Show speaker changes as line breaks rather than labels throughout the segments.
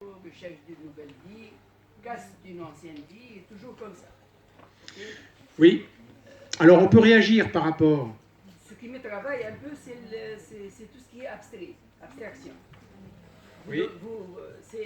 Je cherche de nouvelles vies, casse d'une ancienne vie, et toujours comme ça. Okay?
Oui. Alors on peut réagir par rapport.
Ce qui me travaille un peu, c'est tout ce qui est abstrait, abstraction.
Oui.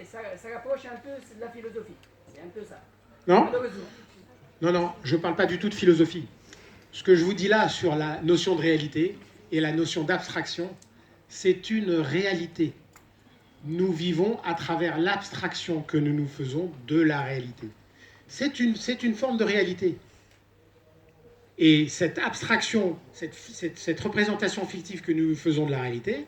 Ça rapproche un peu de la philosophie. C'est un peu ça.
Non ?
Malheureusement.
Non, je ne parle pas du tout de philosophie. Ce que je vous dis là sur la notion de réalité et la notion d'abstraction, c'est une réalité. Nous vivons à travers l'abstraction que nous nous faisons de la réalité. C'est une forme de réalité. Et cette abstraction, cette représentation fictive que nous faisons de la réalité,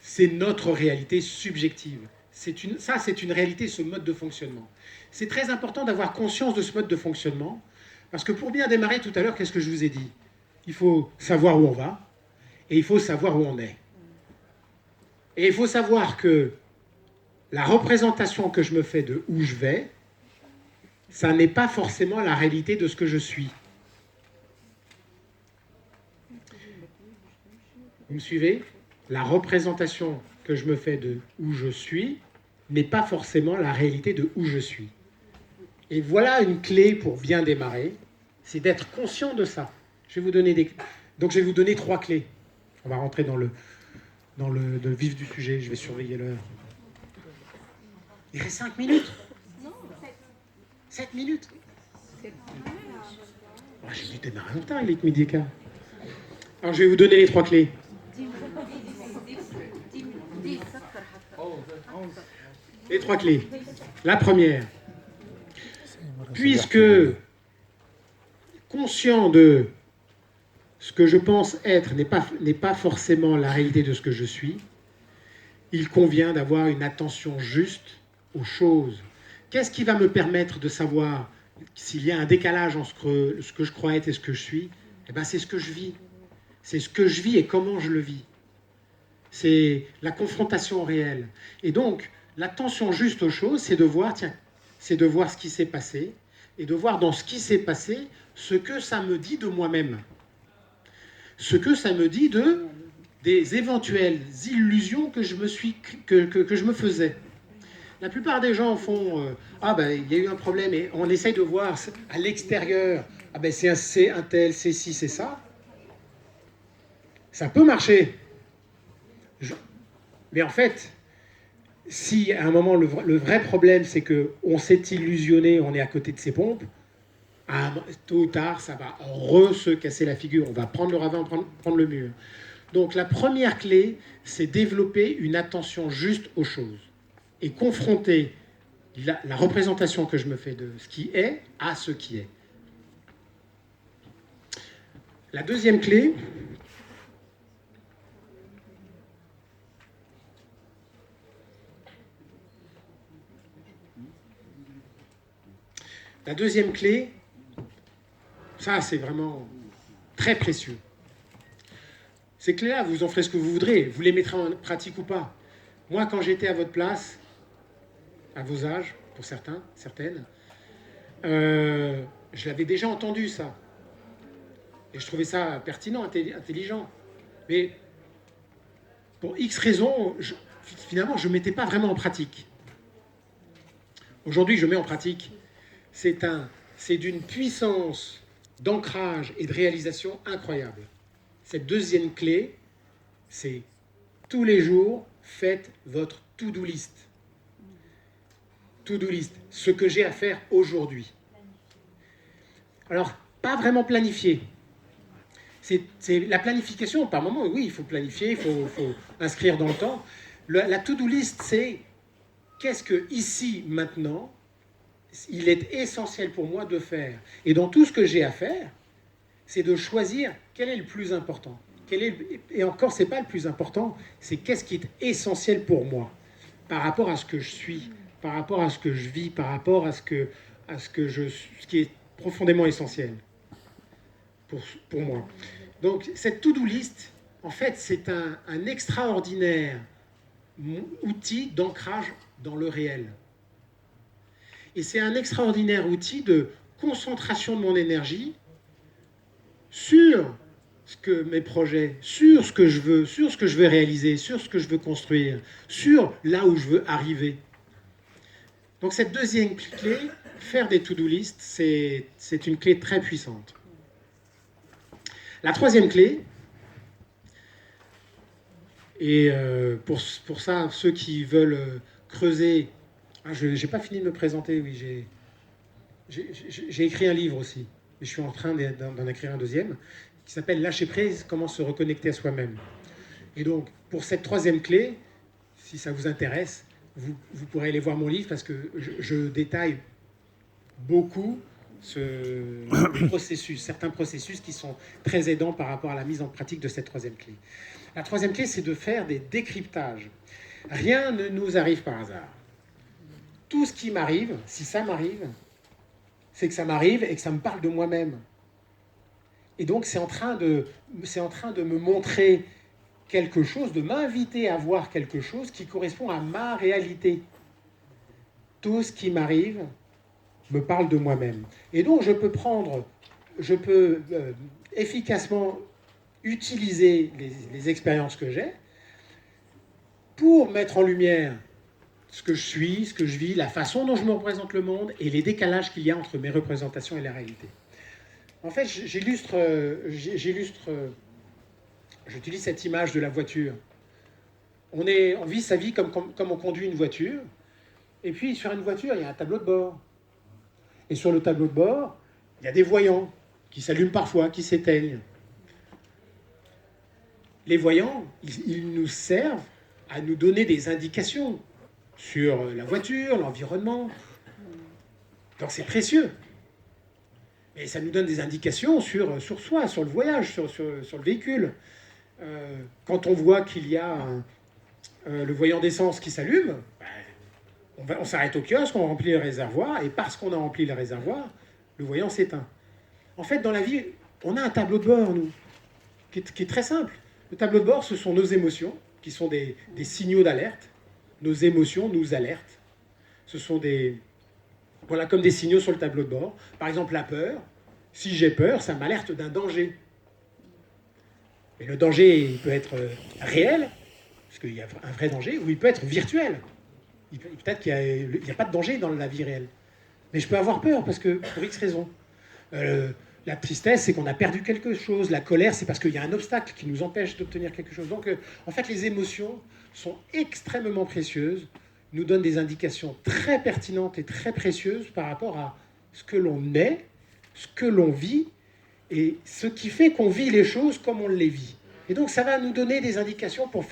c'est notre réalité subjective. C'est une réalité, ce mode de fonctionnement. C'est très important d'avoir conscience de ce mode de fonctionnement, parce que pour bien démarrer tout à l'heure, qu'est-ce que je vous ai dit ? Il faut savoir où on va, et il faut savoir où on est. Et il faut savoir que la représentation que je me fais de où je vais, ça n'est pas forcément la réalité de ce que je suis. Vous me suivez ? La représentation que je me fais de où je suis n'est pas forcément la réalité de où je suis. Et voilà une clé pour bien démarrer, c'est d'être conscient de ça. Je vais vous donner Donc je vais vous donner 3 clés. On va rentrer dans le vif du sujet, je vais surveiller l'heure. Il reste 5 minutes.
Non,
7 minutes. Oh, j'ai dû démarrer longtemps, il est que midi et quart. Alors je vais vous donner les 3 clés. Les 3 clés. La première, puisque conscient de ce que je pense être n'est pas forcément la réalité de ce que je suis, il convient d'avoir une attention juste aux choses. Qu'est-ce qui va me permettre de savoir s'il y a un décalage entre ce que je crois être et ce que je suis ? Eh bien, c'est ce que je vis. C'est ce que je vis et comment je le vis. C'est la confrontation réelle. Et donc, l'attention juste aux choses, c'est de voir, c'est de voir ce qui s'est passé et de voir dans ce qui s'est passé ce que ça me dit de moi-même. Ce que ça me dit des éventuelles illusions que je me faisais. La plupart des gens font il y a eu un problème et on essaye de voir à l'extérieur, c'est un tel, c'est ci, c'est ça. Ça peut marcher. Mais en fait, si à un moment le vrai problème c'est qu'on s'est illusionné, on est à côté de ses pompes, tôt ou tard ça va se casser la figure, on va prendre le ravin, prendre le mur. Donc la première clé, c'est développer une attention juste aux choses et confronter la représentation que je me fais de ce qui est à ce qui est. La deuxième clé, ça c'est vraiment très précieux. Ces clés-là, vous en ferez ce que vous voudrez, vous les mettrez en pratique ou pas. Moi, quand j'étais à votre place, à vos âges, pour certains, certaines, je l'avais déjà entendu ça. Et je trouvais ça pertinent, intelligent. Mais pour X raisons, finalement, je ne mettais pas vraiment en pratique. Aujourd'hui, je mets en pratique. C'est d'une puissance d'ancrage et de réalisation incroyable. Cette deuxième clé, c'est tous les jours, faites votre to-do list. To-do list, ce que j'ai à faire aujourd'hui. Alors, pas vraiment planifier. C'est la planification, par moment, oui, il faut planifier, il faut inscrire dans le temps. La to-do list, c'est qu'est-ce que, ici, maintenant, il est essentiel pour moi de faire. Et dans tout ce que j'ai à faire, c'est de choisir quel est le plus important. Et encore, ce n'est pas le plus important, c'est qu'est-ce qui est essentiel pour moi, par rapport à ce que je suis, par rapport à ce que je vis, par rapport à ce qui est profondément essentiel pour moi. Donc, cette to-do list, en fait, c'est un extraordinaire outil d'ancrage dans le réel. Et c'est un extraordinaire outil de concentration de mon énergie sur mes projets, sur ce que je veux, sur ce que je veux réaliser, sur ce que je veux construire, sur là où je veux arriver. Donc cette deuxième clé, faire des to-do list, c'est une clé très puissante. La troisième clé, et pour ça, ceux qui veulent creuser... Ah, je n'ai pas fini de me présenter, oui, j'ai écrit un livre aussi, et je suis en train d'en écrire un deuxième, qui s'appelle « Lâcher prise, comment se reconnecter à soi-même ». Et donc, pour cette troisième clé, si ça vous intéresse, vous pourrez aller voir mon livre, parce que je détaille beaucoup certains processus qui sont très aidants par rapport à la mise en pratique de cette troisième clé. La troisième clé, c'est de faire des décryptages. Rien ne nous arrive par hasard. Tout ce qui m'arrive, si ça m'arrive, c'est que ça m'arrive et que ça me parle de moi-même. Et donc, c'est en train de me montrer quelque chose, de m'inviter à voir quelque chose qui correspond à ma réalité. Tout ce qui m'arrive me parle de moi-même. Et donc, je peux efficacement utiliser les expériences que j'ai pour mettre en lumière ce que je suis, ce que je vis, la façon dont je me représente le monde et les décalages qu'il y a entre mes représentations et la réalité. En fait, j'utilise cette image de la voiture. On vit sa vie comme on conduit une voiture, et puis sur une voiture, il y a un tableau de bord. Et sur le tableau de bord, il y a des voyants qui s'allument parfois, qui s'éteignent. Les voyants, ils nous servent à nous donner des indications sur la voiture, l'environnement. Donc c'est précieux. Et ça nous donne des indications sur soi, sur le voyage, sur le véhicule. Quand on voit qu'il y a le voyant d'essence qui s'allume, on s'arrête au kiosque, on remplit le réservoir, et parce qu'on a rempli le réservoir, le voyant s'éteint. En fait, dans la vie, on a un tableau de bord, nous, qui est très simple. Le tableau de bord, ce sont nos émotions, qui sont des signaux d'alerte. Nos émotions nous alertent. Ce sont comme des signaux sur le tableau de bord. Par exemple, la peur. Si j'ai peur, ça m'alerte d'un danger. Et le danger, il peut être réel, parce qu'il y a un vrai danger, ou il peut être virtuel. Peut-être qu'il n'y a pas de danger dans la vie réelle. Mais je peux avoir peur, parce que pour X raisons. La tristesse, c'est qu'on a perdu quelque chose. La colère, c'est parce qu'il y a un obstacle qui nous empêche d'obtenir quelque chose. Donc, en fait, les émotions sont extrêmement précieuses, nous donnent des indications très pertinentes et très précieuses par rapport à ce que l'on est, ce que l'on vit, et ce qui fait qu'on vit les choses comme on les vit. Et donc, ça va nous donner des indications pour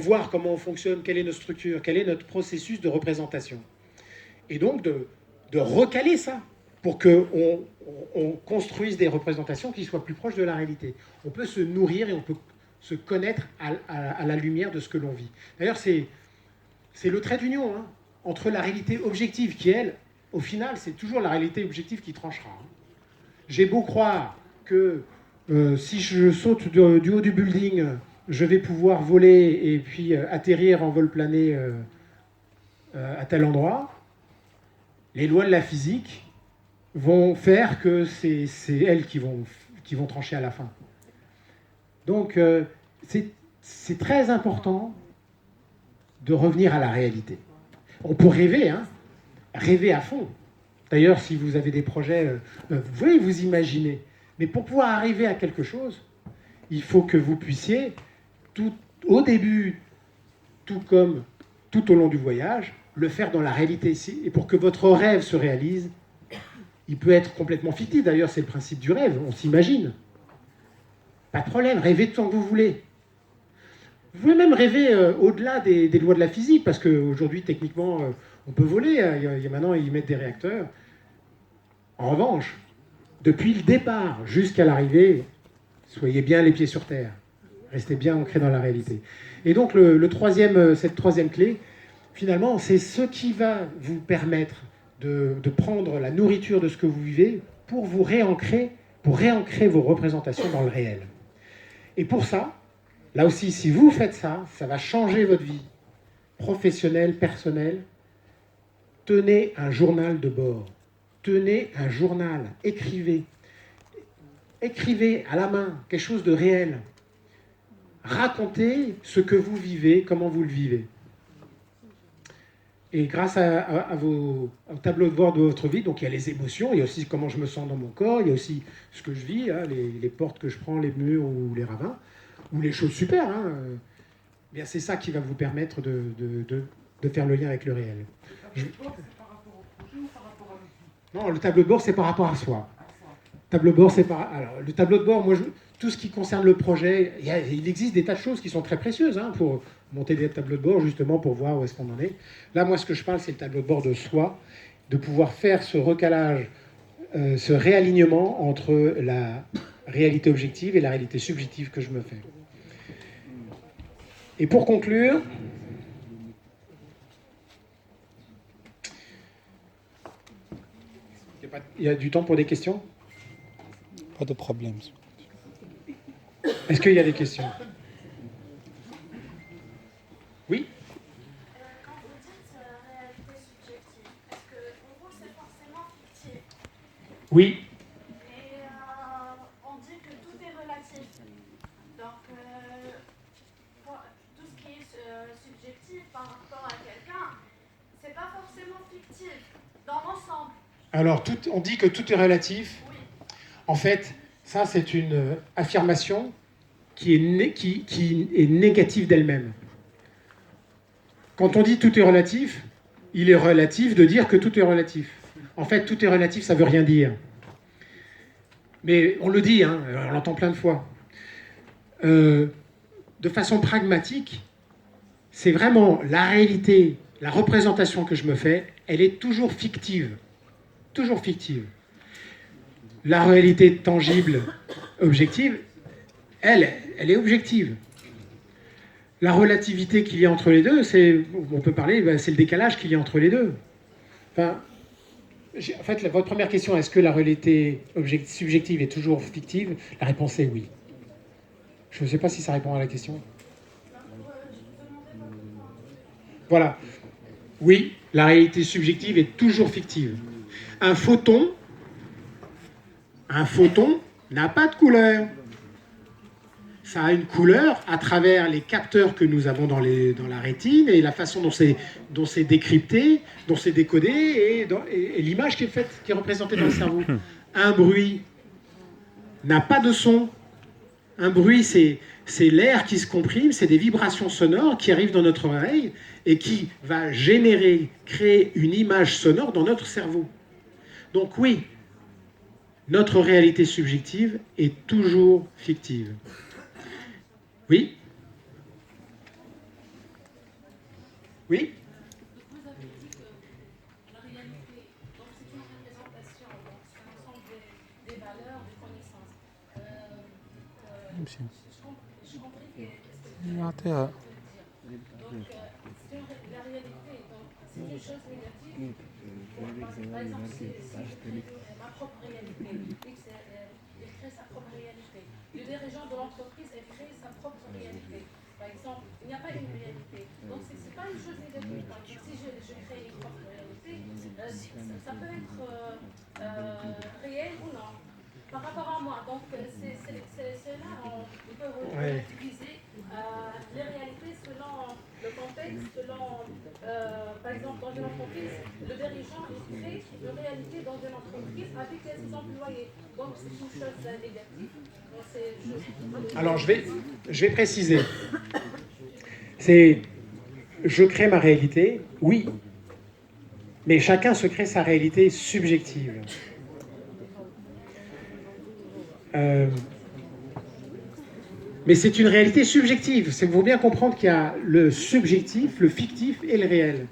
voir comment on fonctionne, quelle est notre structure, quel est notre processus de représentation. Et donc, de recaler ça, pour qu'on construise des représentations qui soient plus proches de la réalité. On peut se nourrir et on peut se connaître à la lumière de ce que l'on vit. D'ailleurs, c'est le trait d'union entre la réalité objective qui, elle, au final, c'est toujours la réalité objective qui tranchera. J'ai beau croire que si je saute du haut du building, je vais pouvoir voler et puis atterrir en vol plané à tel endroit, les lois de la physique vont faire que c'est elles qui vont trancher à la fin. Donc, c'est très important de revenir à la réalité. On peut rêver, rêver à fond. D'ailleurs, si vous avez des projets, vous pouvez vous imaginer. Mais pour pouvoir arriver à quelque chose, il faut que vous puissiez, au début, tout comme tout au long du voyage, le faire dans la réalité ici. Et pour que votre rêve se réalise, il peut être complètement fictif. D'ailleurs, c'est le principe du rêve. On s'imagine. Pas de problème, rêvez tant que vous voulez. Vous pouvez même rêver au-delà des lois de la physique, parce qu'aujourd'hui, techniquement, on peut voler. Maintenant, ils mettent des réacteurs. En revanche, depuis le départ jusqu'à l'arrivée, soyez bien les pieds sur terre. Restez bien ancrés dans la réalité. Et donc, cette troisième clé, finalement, c'est ce qui va vous permettre de prendre la nourriture de ce que vous vivez pour réancrer vos représentations dans le réel. Et pour ça, là aussi, si vous faites ça, ça va changer votre vie professionnelle, personnelle. Tenez un journal de bord. Tenez un journal, écrivez. Écrivez à la main quelque chose de réel. Racontez ce que vous vivez, comment vous le vivez. Et grâce au tableau de bord de votre vie, donc il y a les émotions, il y a aussi comment je me sens dans mon corps, il y a aussi ce que je vis, hein, les portes que je prends, les murs ou les ravins, ou les choses super. Hein, bien c'est ça qui va vous permettre de faire le lien avec le réel. Non, le tableau de bord, c'est par rapport à soi. Tableau de bord, c'est par... Alors, le tableau de bord, moi, tout ce qui concerne le projet, il existe des tas de choses qui sont très précieuses hein, pour monter des tableaux de bord, justement, pour voir où est-ce qu'on en est. Là, moi, ce que je parle, c'est le tableau de bord de soi, de pouvoir faire ce recalage, ce réalignement entre la réalité objective et la réalité subjective que je me fais. Et pour conclure... Il y a du temps pour des questions ?
Pas de problème.
Est-ce qu'il y a des questions ? Oui ?
Quand vous dites réalité subjective, est-ce que pour vous c'est forcément fictif?
Oui.
Et on dit que tout est relatif. Donc tout ce qui est subjectif par rapport à quelqu'un, c'est pas forcément fictif dans l'ensemble.
Alors, on dit que tout est relatif.
Oui.
En fait, ça, c'est une affirmation qui est négative d'elle-même. Quand on dit tout est relatif, il est relatif de dire que tout est relatif. En fait, tout est relatif, ça ne veut rien dire. Mais on le dit, hein, on l'entend plein de fois. De façon pragmatique, c'est vraiment la réalité, la représentation que je me fais, elle est toujours fictive. Toujours fictive. La réalité tangible, objective, elle est objective. La relativité qu'il y a entre les deux, on peut parler, c'est le décalage qu'il y a entre les deux. Enfin, en fait, votre première question, est-ce que la réalité subjective est toujours fictive? La réponse est oui. Je ne sais pas si ça répond à la question. Voilà. Oui, la réalité subjective est toujours fictive. Un photon n'a pas de couleur. Ça a une couleur à travers les capteurs que nous avons dans la rétine et la façon dont c'est décrypté, dont c'est décodé et l'image qui est représentée dans le cerveau. Un bruit n'a pas de son. Un bruit, c'est l'air qui se comprime, c'est des vibrations sonores qui arrivent dans notre oreille et qui va créer une image sonore dans notre cerveau. Donc oui, notre réalité subjective est toujours fictive. Oui ? Oui ?
Vous avez dit que la réalité, donc c'est une représentation, donc c'est l'ensemble des valeurs, des connaissances. Je compris que
يعطيها
donc la réalité, donc c'est une chose négative. Par exemple, c'est ma propre réalité. Il crée sa propre réalité. Le dirigeant de l'entreprise, il crée sa propre réalité. Par exemple, il n'y a pas une réalité. Donc, ce n'est pas une chose négative. Si je crée une propre réalité, ça peut être réel ou non. Par rapport à moi. Donc, c'est là on peut relativiser les réalités selon le contexte, selon, par exemple, dans une entreprise, le dirigeant il crée une réalité dans une entreprise avec ses employés. Donc, c'est une chose négative.
Alors, je vais préciser. Je crée ma réalité, oui, mais chacun se crée sa réalité subjective. Mais c'est une réalité subjective. Il faut bien comprendre qu'il y a le subjectif, le fictif et le réel.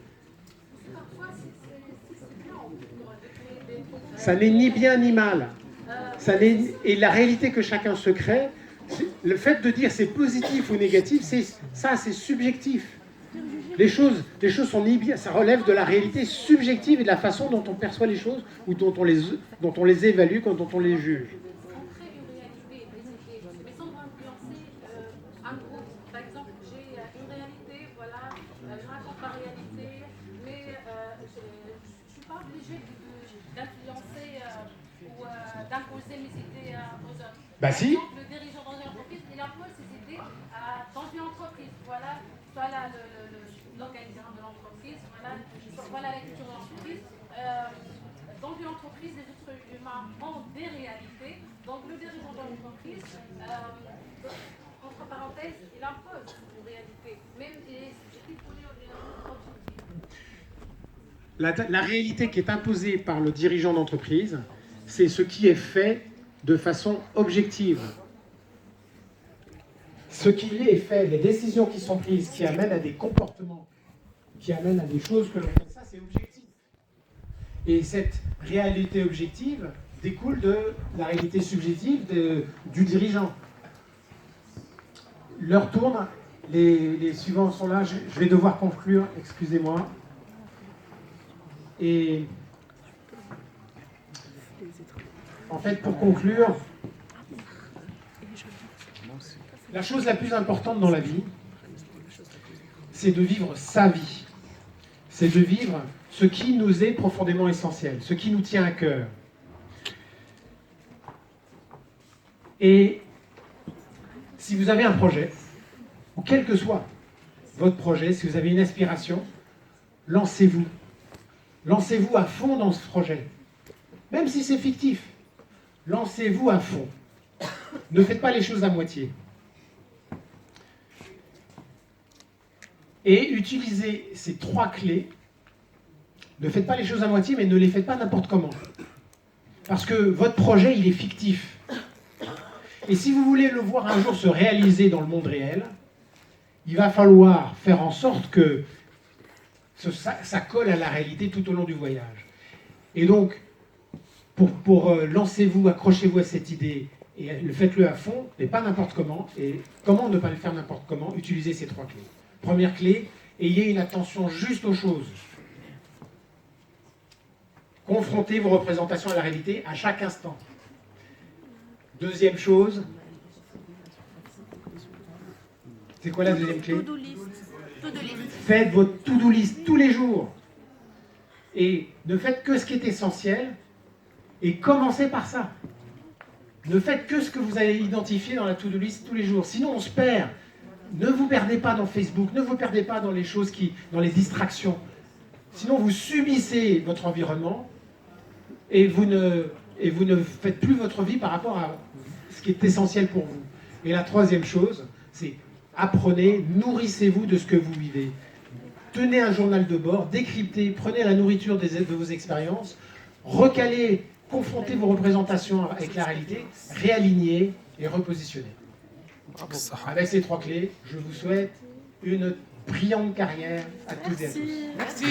Ça n'est ni bien ni mal. Et la réalité que chacun se crée, le fait de dire c'est positif ou négatif, c'est subjectif. Les choses sont ni bien, ça relève de la réalité subjective et de la façon dont on perçoit les choses ou dont on les évalue, dont on les juge.
On crée une réalité, mais sans influencer un groupe. Par exemple, j'ai une réalité, voilà, je raconte ma réalité, mais je ne suis pas obligée d'influencer ou d'imposer mes idées aux autres.
Bah
Par
si.
exemple, le dirigeant dans une entreprise, il impose ses idées dans une entreprise. Voilà, voilà l'organisation de l'entreprise, voilà la culture de l'entreprise. Dans une entreprise, les êtres humains ont des réalités. Donc le dirigeant de l'entreprise, entre parenthèses, il impose une réalité. Même les équipes comme tu dis.
La réalité qui est imposée par le dirigeant d'entreprise, c'est ce qui est fait de façon objective. Ce qui est fait, les décisions qui sont prises, qui amènent à des comportements, qui amènent à des choses que l'on fait, ça c'est objectif. Et cette réalité objective découle de la réalité subjective du dirigeant. L'heure tourne, les suivants sont là, je vais devoir conclure, excusez-moi. Et en fait, pour conclure, la chose la plus importante dans la vie, c'est de vivre sa vie. C'est de vivre ce qui nous est profondément essentiel, ce qui nous tient à cœur. Et si vous avez un projet, ou quel que soit votre projet, si vous avez une aspiration, lancez-vous. Lancez-vous à fond dans ce projet. Même si c'est fictif, lancez-vous à fond. Ne faites pas les choses à moitié. Et utilisez ces 3 clés. Ne faites pas les choses à moitié, mais ne les faites pas n'importe comment. Parce que votre projet, il est fictif. Et si vous voulez le voir un jour se réaliser dans le monde réel, il va falloir faire en sorte que ça colle à la réalité tout au long du voyage. Et donc, lancez-vous, accrochez-vous à cette idée, et faites-le à fond, mais pas n'importe comment. Et comment ne pas le faire n'importe comment? Utilisez ces 3 clés. Première clé, ayez une attention juste aux choses. Confrontez vos représentations à la réalité à chaque instant. Deuxième chose, c'est quoi la deuxième clé?
To-do list. To-do list.
Faites votre to-do list tous les jours. Et ne faites que ce qui est essentiel et commencez par ça. Ne faites que ce que vous avez identifié dans la to-do list tous les jours. Sinon, on se perd. Ne vous perdez pas dans Facebook, ne vous perdez pas dans les choses dans les distractions. Sinon, vous subissez votre environnement et vous ne faites plus votre vie par rapport à ce qui est essentiel pour vous. Et la troisième chose, c'est apprenez, nourrissez-vous de ce que vous vivez. Tenez un journal de bord, décryptez, prenez la nourriture de vos expériences, recalez, confrontez vos représentations avec la réalité, réalignez et repositionnez. Avec ces 3 clés, je vous souhaite une brillante carrière à toutes et à tous.
Merci.